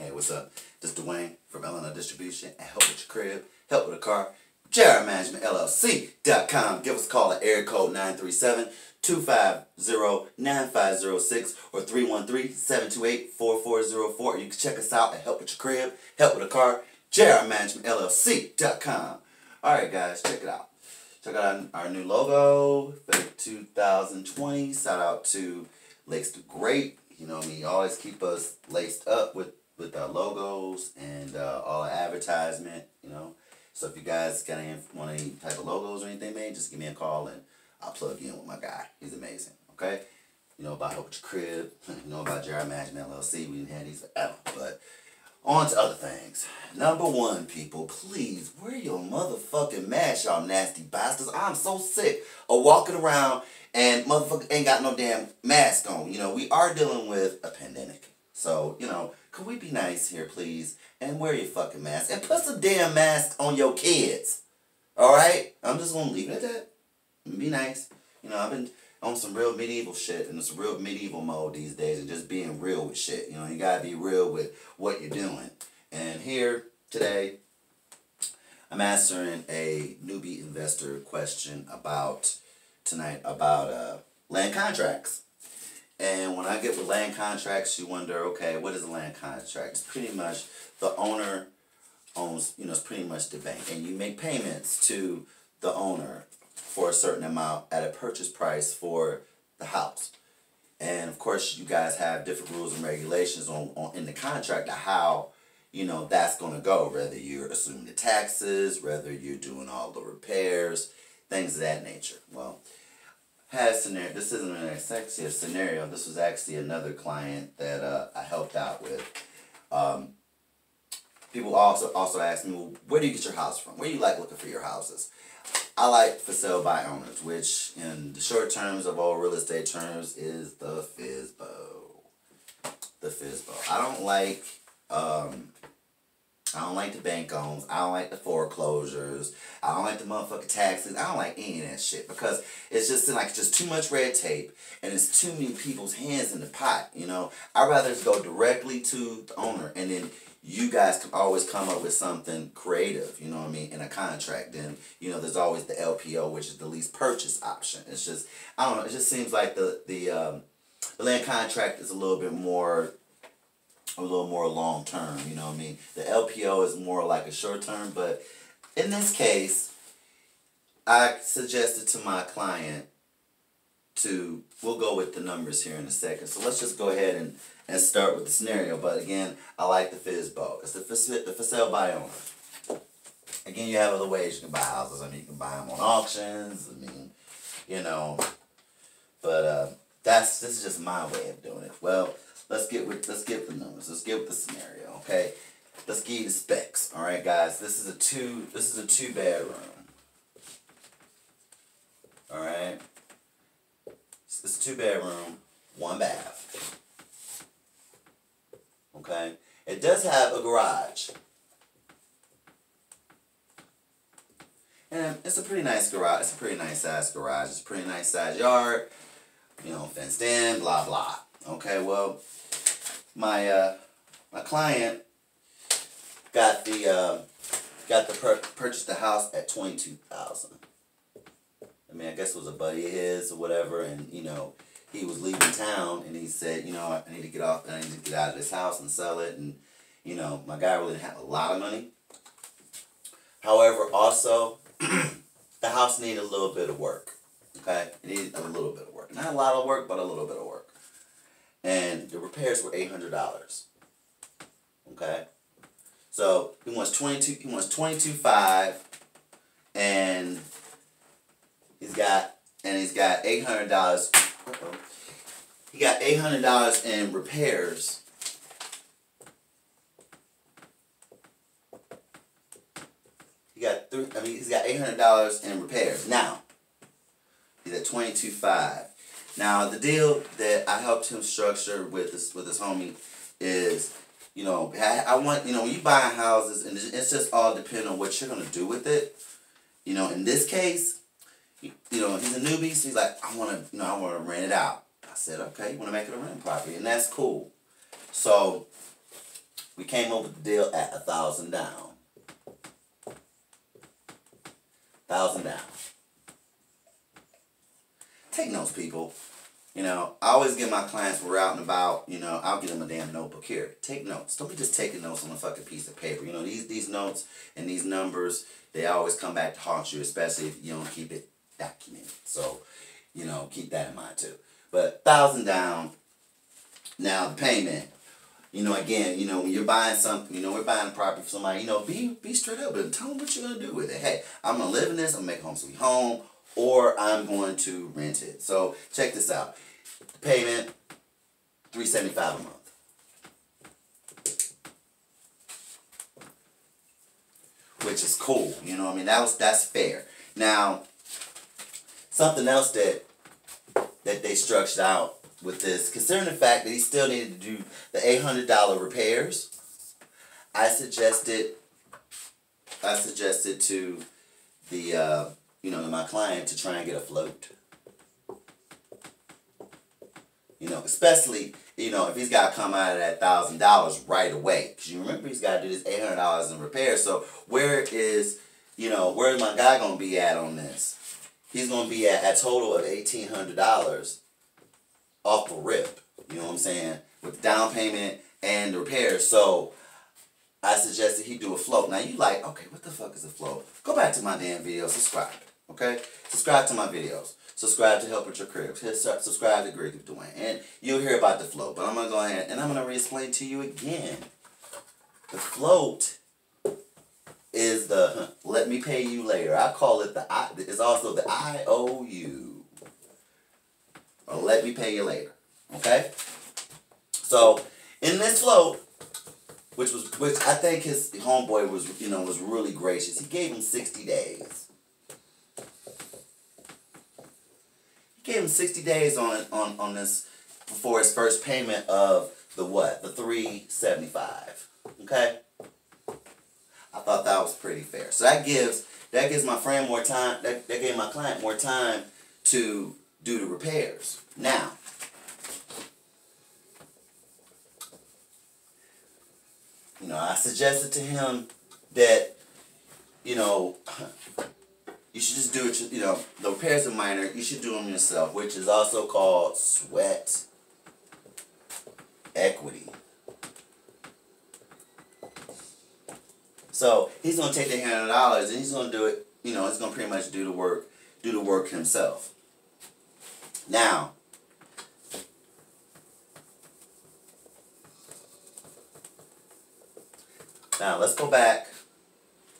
Hey, what's up? This is Duane from Illinois Distribution and Help With Your Crib, Help With a Car, JRManagementLLC.com. Give us a call at area code 937-250-9506 or 313-728-4404. You can check us out at Help With Your Crib, Help With a Car, JRManagementLLC.com. Alright guys, check it out. Check out our new logo for 2020. Shout out to Laced to Great. You know what I mean? Always keep us laced up with our logos and all our advertisement, you know. So if you guys want any type of logos or anything made, just give me a call and I'll plug you in with my guy. He's amazing, okay? You know about Help With Your Crib, you know about Jared Management LLC. We didn't have these forever, but on to other things. Number one, people, please wear your motherfucking mask, y'all nasty bastards. I'm so sick of walking around and motherfucker ain't got no damn mask on. You know, we are dealing with a pandemic. So, you know, could we be nice here, please? And wear your fucking mask. And put some damn mask on your kids. Alright? I'm just going to leave it at that. Be nice. You know, I've been on some real medieval shit and some real medieval mode these days and just being real with shit. You know, you gotta be real with what you're doing. And here, today, I'm answering a newbie investor question about land contracts. And when I get with land contracts, you wonder, okay, what is a land contract? It's pretty much the owner owns, you know, it's pretty much the bank. And you make payments to the owner for a certain amount at a purchase price for the house. And of course, you guys have different rules and regulations in the contract of how, you know, that's going to go. Whether you're assuming the taxes, whether you're doing all the repairs, things of that nature. Well, this isn't an executive scenario. This was actually another client that I helped out with. People also ask me, well, where do you get your house from? Where do you like looking for your houses? I like for sale by owners, which in the short terms of all real estate terms is the FSBO. The FSBO. I don't like the bank owns. I don't like the foreclosures. I don't like the motherfucking taxes. I don't like any of that shit because it's just like just too much red tape and it's too many people's hands in the pot, you know. I'd rather just go directly to the owner and then you guys can always come up with something creative, you know what I mean, in a contract. Then, you know, there's always the LPO, which is the lease purchase option. It's just, I don't know, it just seems like the land contract is a little more long term, you know what I mean. The LPO is more like a short term, but in this case, I suggested to my client we'll go with the numbers here in a second. So let's just go ahead and start with the scenario. But again, I like the FSBO. It's the for sale by owner. Again, you have other ways you can buy houses. I mean, you can buy them on auctions. I mean, you know, but this is just my way of doing it. Well, let's get the numbers. Let's get with the scenario. Okay, let's give you the specs. All right, guys. This is a two bedroom. All right. It's a 2-bedroom, 1 bath. Okay? It does have a garage. And it's a pretty nice garage. It's a pretty nice size garage. It's a pretty nice size yard. You know, fenced in, blah, blah. Okay, well, my client purchased the house at $22,000. I mean, I guess it was a buddy of his or whatever, and, you know, he was leaving town, and he said, you know, I need to get out of this house and sell it, and, you know, my guy really didn't have a lot of money. However, also, the house needed a little bit of work, okay? It needed a little bit of work. Not a lot of work, but a little bit of work. And the repairs were $800, okay? So, he wants $22,500, and he's got $800. He got $800 in repairs. He's got $800 in repairs. Now, he's at $22,500. Now, the deal that I helped him structure with this homie is, you know, I want, you know, when you buy houses, and it's just all depending on what you're gonna do with it. You know, in this case, you know, he's a newbie, so he's like, I want to rent it out. I said, okay, you want to make it a rental property, and that's cool. So We came up with the deal at $1,000 down. $1,000 down. Take notes, people. You know, I always give my clients when we're out and about, you know, I'll give them a damn notebook. Here, take notes. Don't be just taking notes on a fucking piece of paper. You know, these notes and these numbers, they always come back to haunt you, especially if you don't keep it documented. So, you know, keep that in mind too. But $1,000 down. Now, the payment. You know, again, you know, when you're buying something, you know, we're buying a property for somebody, you know, be straight up and tell them what you're going to do with it. Hey, I'm going to live in this, I'm going to make home sweet home, or I'm going to rent it. So, check this out. Payment, $375 a month. Which is cool, you know what I mean? That's fair. Now, something else that they structured out with this, considering the fact that he still needed to do the $800 repairs, I suggested to the you know, to my client to try and get a float. You know, especially, you know, if he's got to come out of that $1,000 right away, because you remember he's got to do this $800 in repairs. So where's my guy gonna be at on this? He's gonna be at a total of $1,800 off the rip, you know what I'm saying, with the down payment and the repairs. So I suggested he do a float. Now you like, okay, what the fuck is a float? Go back to my damn video, subscribe, okay? Subscribe to my videos. Subscribe to Help With Your Crib. Subscribe to Grigsby Duane. And you'll hear about the float. But I'm going to go ahead and I'm going to re-explain to you again. The float is the let me pay you later. I call it it's also the IOU. Or let me pay you later. Okay? So, in this float, which I think his homeboy was really gracious. He gave him 60 days. He gave him 60 days on this before his first payment of the what? The $375. Okay? I thought that was pretty fair. So that gives my friend more time. That gave my client more time to do the repairs. Now, you know, I suggested to him that, you know, you should just do it, you know, the repairs are minor, you should do them yourself, which is also called sweat equity. So, he's going to take the $100 and he's going to do it, you know, he's going to pretty much do the work himself. Now, let's go back.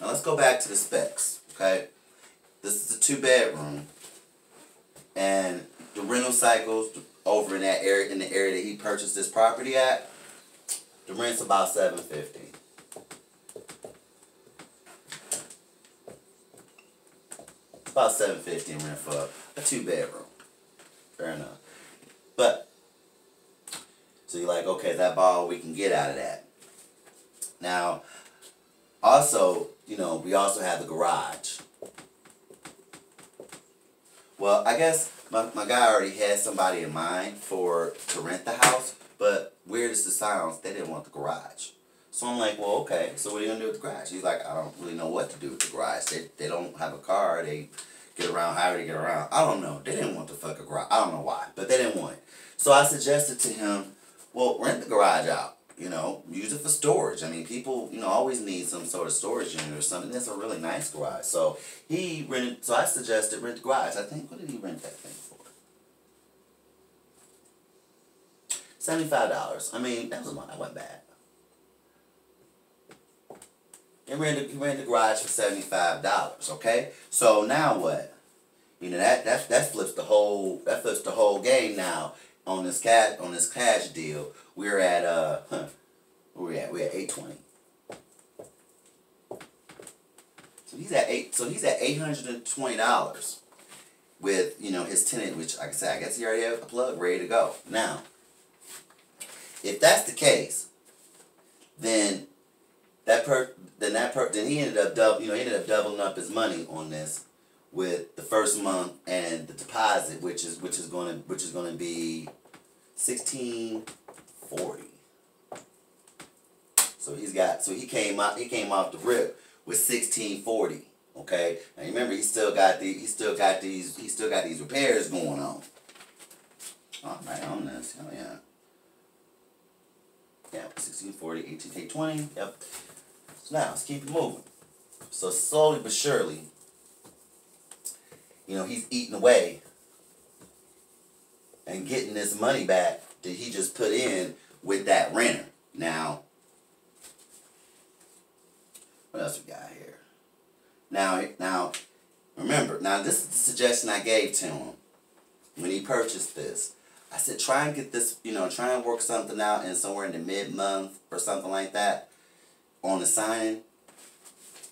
Now let's go back to the specs, okay? This is a 2-bedroom, and the rental cycles over in that area, in the area that he purchased this property at, the rent's about $750. It's about $750 in rent for a 2-bedroom. Fair enough. But so you're like, okay, that ball we can get out of that. Now, also, you know, we also have the garage. Well, I guess my guy already had somebody in mind to rent the house, but weird as it sounds, they didn't want the garage. So I'm like, well, okay, so what are you going to do with the garage? He's like, I don't really know what to do with the garage. They don't have a car. They get around however they get around. I don't know. They didn't want the fucking garage. I don't know why, but they didn't want it. So I suggested to him, well, rent the garage out. You know, use it for storage. I mean, people, you know, always need some sort of storage unit or something. That's a really nice garage. So I suggested rent the garage. I think, what did he rent that thing for? $75. I mean, that wasn't bad. He rented the garage for $75. Okay, so now what? You know, that flips the whole game now on this cash deal. We're at we're at $820. So he's at $820 with, you know, his tenant, which like I said, I guess he already has a plug ready to go. Now, if that's the case, then he ended up doubling up his money on this with the first month and the deposit, which is going to be $1,640. So he came off the rip with 1640. Okay, now remember he still got these repairs going on. All right, on this, oh yeah, 1640, 18K20. Yep. So now let's keep it moving. So slowly but surely, he's eating away and getting this money back that he just put in with that renter. Now, what else we got here? Now, remember, this is the suggestion I gave to him when he purchased this. I said, try and get this, try and work something out in somewhere in the mid-month or something like that on the signing.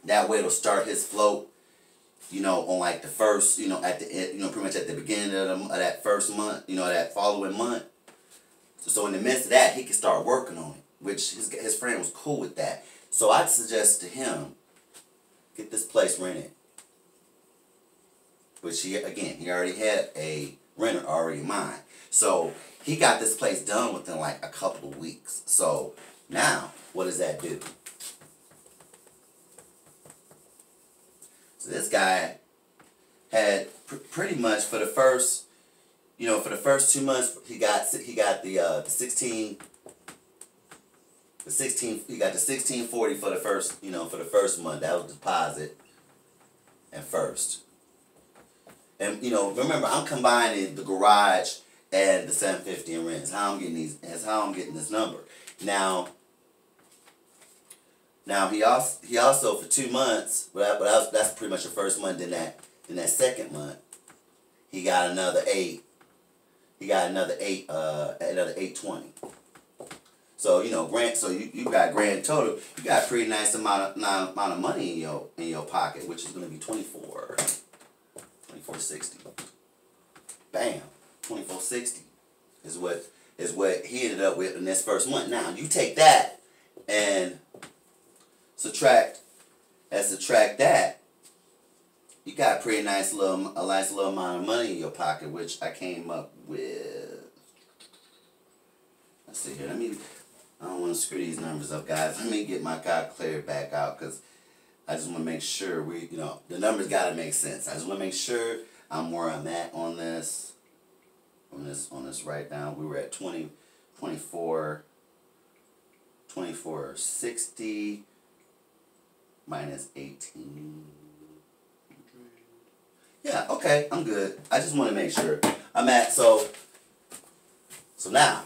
That way it'll start his float, on like the first, at the end, pretty much at the beginning of that first month, that following month. So in the midst of that, he can start working on it, which his friend was cool with that. So I'd suggest to him, get this place rented. Which he already had a renter already in mind. So he got this place done within like a couple of weeks. So now, what does that do? So this guy had pretty much for the first 2 months he got the 1640 for the first month. That was deposit and first. And remember, I'm combining the garage and the 750 in rent. That's how I'm getting this number. Now he also for 2 months, but that's pretty much the first month. Then that second month, he got another 8. He got another 820. So you got grand total. You got a pretty nice amount of money in your pocket, which is going to be 2460. Bam, 2460 is what he ended up with in this first month. Now you take that and subtract that, you got a pretty nice little amount of money in your pocket, which I came up with. Let's see here. I don't want to screw these numbers up, guys. Let me get my calculator back out because I just want to make sure the numbers got to make sense. I just want to make sure I'm where I'm at on this. On this right now, we were at 2460 minus 18. Yeah, okay, I'm good. I just want to make sure I'm at so now.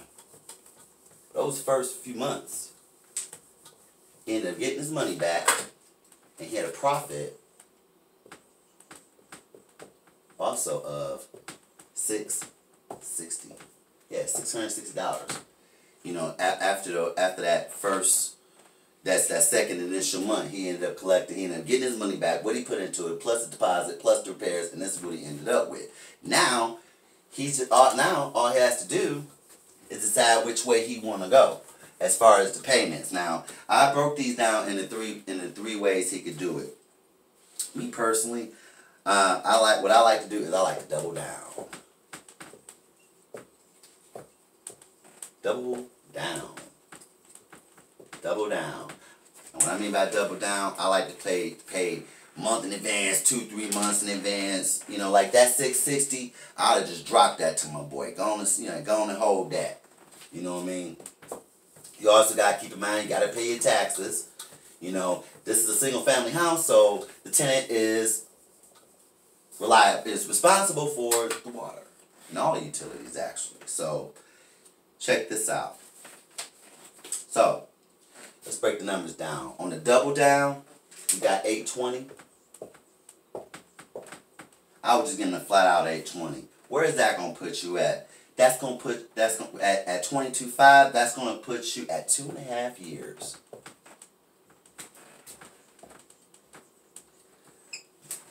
Those first few months, he ended up getting his money back, and he had a profit also of $660. Yeah, $660. After that first, that second initial month, he ended up getting his money back, what he put into it, plus the deposit, plus the repairs, and this is what he ended up with. Now, all he has to do is decide which way he want to go as far as the payments. Now, I broke these down in the three ways he could do it. Me personally, what I like to do is I like to double down. Double down. Double down. And what I mean by double down, I like to pay month in advance, 2-3 months in advance. Like that $660, I'd have just dropped that to my boy. Go on and hold that. You know what I mean? You also got to keep in mind, you got to pay your taxes. This is a single family house, so the tenant is responsible for the water and all the utilities, actually. So, check this out. So, let's break the numbers down. On the double down, we got 820. I was just getting a flat out 820. Where is that gonna put you at? At 22.5. That's gonna put you at 2.5 years.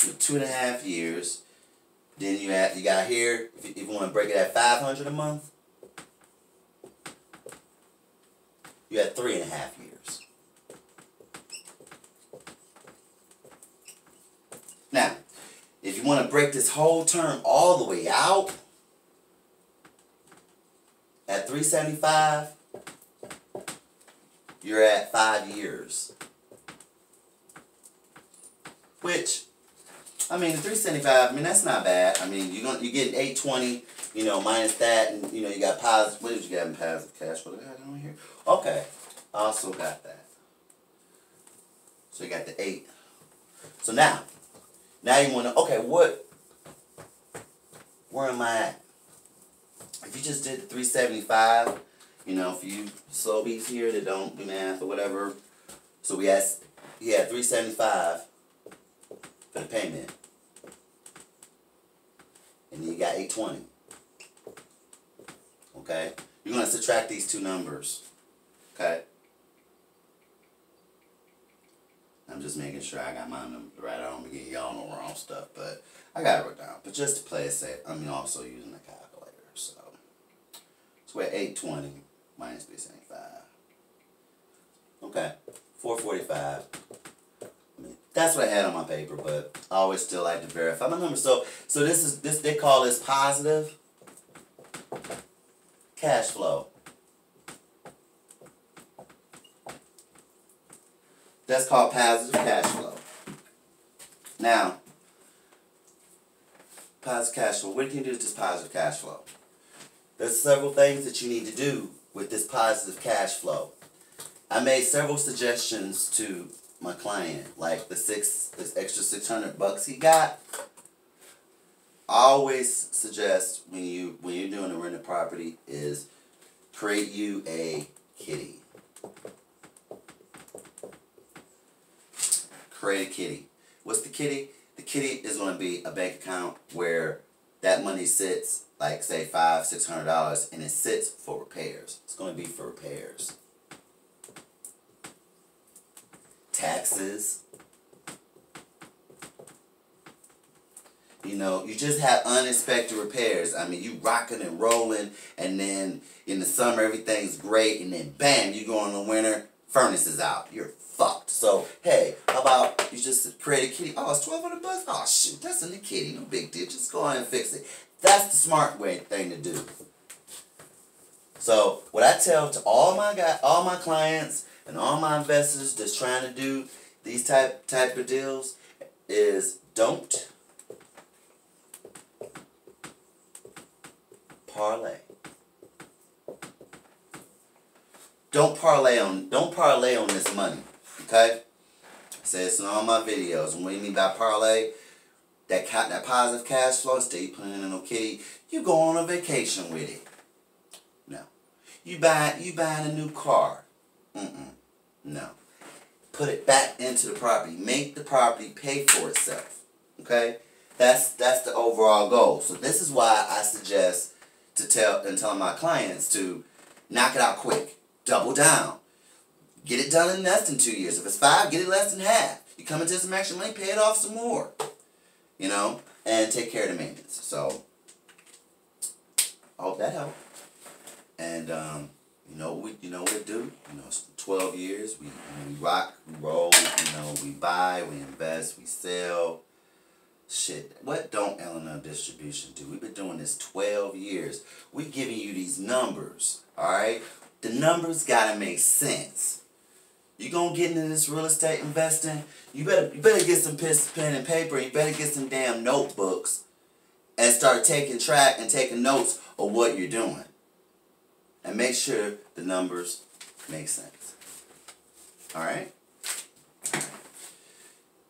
With 2.5 years, then you got here. If you want to break it at $500 a month, you had 3.5 years. Now, if you want to break this whole term all the way out at $375, you're at 5 years. Which, I mean, the 375, I mean, that's not bad. I mean, you're getting 820, you know, minus that, and you know, you got positive. What did you get in positive cash? What did I got on here? Okay, I also got that. So you got the 8. So now you want to, okay, where am I at? If you just did the 375, you know, for you slow beats here that don't do math or whatever, so he had 375 for the payment, and then you got 820. Okay, you're gonna subtract these two numbers. Okay, I'm just making sure I got my number right. I don't be getting y'all no wrong stuff, but I got it wrote down. But just to play it safe, I mean, also using a calculator. So we're at 820 minus 375. Okay, 445. I mean, that's what I had on my paper, but I always still like to verify my number. So this they call this positive cash flow. That's called positive cash flow. Now, positive cash flow. What can you do with this positive cash flow? There's several things that you need to do with this positive cash flow. I made several suggestions to my client, like this extra $600 he got. I always suggest when you're doing a rented property is create you a kitty. Create a kitty. What's the kitty? The kitty is going to be a bank account where that money sits, like say $500-600, and it sits for repairs. It's going to be for repairs. Taxes. You know, you just have unexpected repairs. I mean, you rocking and rolling, and then in the summer everything's great, and then bam, you go in the winter, furnace is out. You're fucked. So, hey, how about you just create a kitty? Oh, it's $1,200? Oh, shoot, that's in the kitty. No big deal. Just go ahead and fix it. That's the smart thing to do. So, what I tell to all my clients and all my investors that's trying to do these type of deals is don't parlay. Don't parlay on this money. Okay? I say it's in all my videos. And what do you mean by parlay? That positive cash flow, instead of putting it in a kitty, you go on a vacation with it. No. You buying a new car. No. Put it back into the property. Make the property pay for itself. Okay? That's the overall goal. So this is why I suggest to tell my clients to knock it out quick. Double down. Get it done in less than 2 years. If it's 5, get it less than half. You come into some extra money, pay it off some more. You know? And take care of the maintenance. So, I hope that helped. And, you know what we do? You know, it's 12 years. We rock, we roll, you know, we buy, we invest, we sell. Shit, what don't L&L Distribution do? We've been doing this 12 years. We're giving you these numbers, alright? The numbers gotta make sense. You gonna get into this real estate investing, you better get some pen and paper, you better get some damn notebooks and start taking track and taking notes of what you're doing. And make sure the numbers make sense. Alright?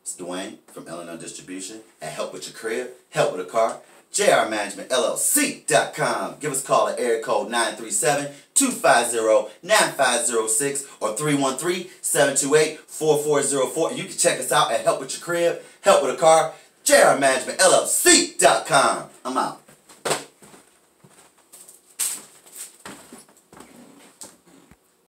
It's Dwayne from L&L Distribution at Help With Your Crib, Help With a Car, JRManagementLLC.com. Give us a call at area code 937-250-9506 or 313-728-4404. You can check us out at Help With Your Crib, Help With a Car, JRManagementLLC.com. I'm out.